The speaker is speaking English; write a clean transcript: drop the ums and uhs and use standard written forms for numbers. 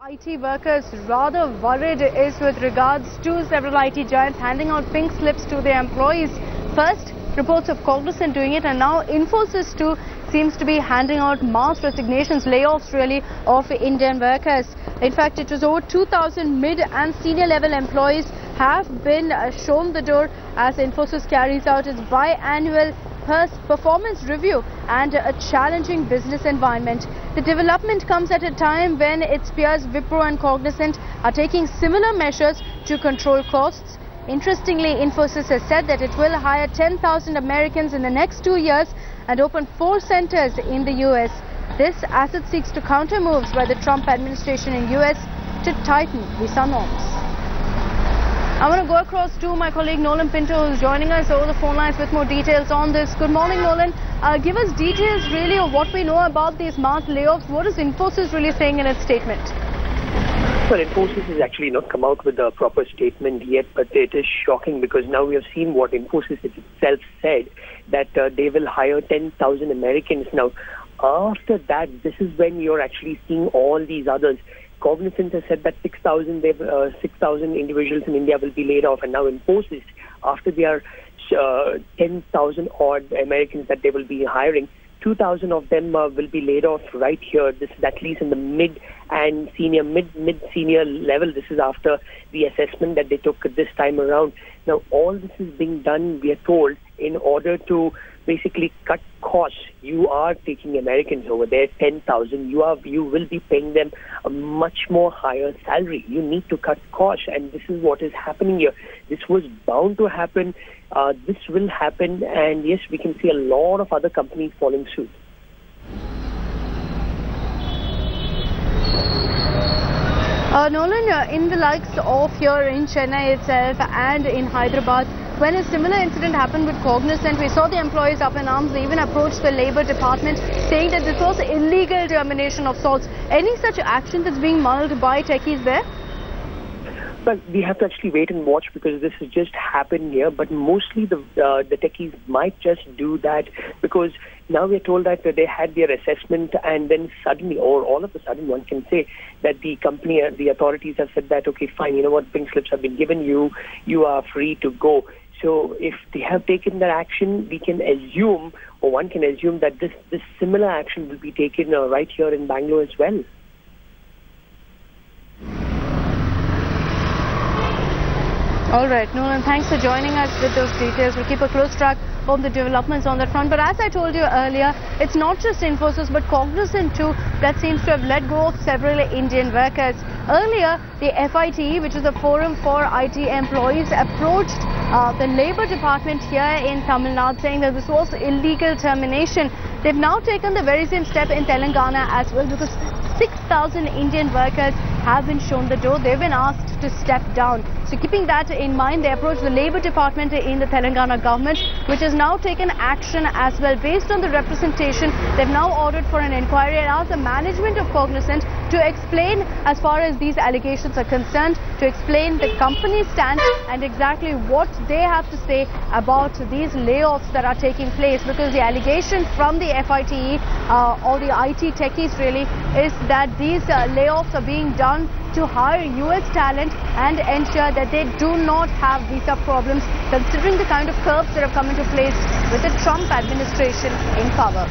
IT workers rather worried is with regards to several IT giants handing out pink slips to their employees. First, reports of Cognizant doing it, and now Infosys too seems to be handing out mass resignations, layoffs really, of Indian workers. In fact, it was over 2,000 mid and senior level employees have been shown the door as Infosys carries out its biannual performance review and a challenging business environment. The development comes at a time when its peers Wipro and Cognizant are taking similar measures to control costs. Interestingly, Infosys has said that it will hire 10,000 Americans in the next 2 years and open 4 centers in the US. This as it seeks to counter moves by the Trump administration in US to tighten visa norms. I want to go across to my colleague Nolan Pinto, who's joining us over the phone lines with more details on this. Good morning, Nolan. Give us details really of what we know about these mass layoffs. What is Infosys really saying in its statement? Well, Infosys has actually not come out with a proper statement yet, but it is shocking because now we have seen what Infosys itself said, that they will hire 10,000 Americans. Now, after that, this is when you're actually seeing all these others. Cognizant has said that 6,000 individuals in India will be laid off, and now Infosys, after their 10,000 odd Americans that they will be hiring, 2,000 of them will be laid off right here. This is at least in the mid senior level. This is after the assessment that they took this time around. Now, all this is being done, we are told, in order to basically cut costs. You are taking Americans over there, 10,000. You will be paying them a much more higher salary. You need to cut costs, and this is what is happening here. This was bound to happen. This will happen, and yes, we can see a lot of other companies following suit. Nolan, in the likes of here in Chennai itself and in Hyderabad, when a similar incident happened with Cognizant, we saw the employees up in arms. They even approached the Labour Department saying that this was illegal termination of sorts. Any such action that's being mulled by techies there? But we have to actually wait and watch because this has just happened here. But mostly the techies might just do that because now we're told that they had their assessment and then suddenly, or all of a sudden, one can say that the company, the authorities have said that, okay, fine, you know what, pink slips have been given you, you are free to go. So if they have taken that action, we can assume, or one can assume that this similar action will be taken right here in Bangalore as well. All right, Nolan, thanks for joining us with those details. We'll keep a close track on the developments on that front. But as I told you earlier, it's not just Infosys but Cognizant too that seems to have let go of several Indian workers. Earlier, the FITE, which is the Forum for IT Employees, approached the Labour Department here in Tamil Nadu saying that this was illegal termination. They've now taken the very same step in Telangana as well because 6,000 Indian workers have been shown the door. They've been asked to step down. So keeping that in mind, they approached the Labour Department in the Telangana government, which has now taken action as well. Based on the representation, they've now ordered for an inquiry and asked the management of Cognizant to explain, as far as these allegations are concerned, to explain the company's stance and exactly what they have to say about these layoffs that are taking place. Because the allegation from the FITE or the IT techies really is that these layoffs are being done to hire US talent and ensure that they do not have visa problems, considering the kind of curbs that have come into place with the Trump administration in power.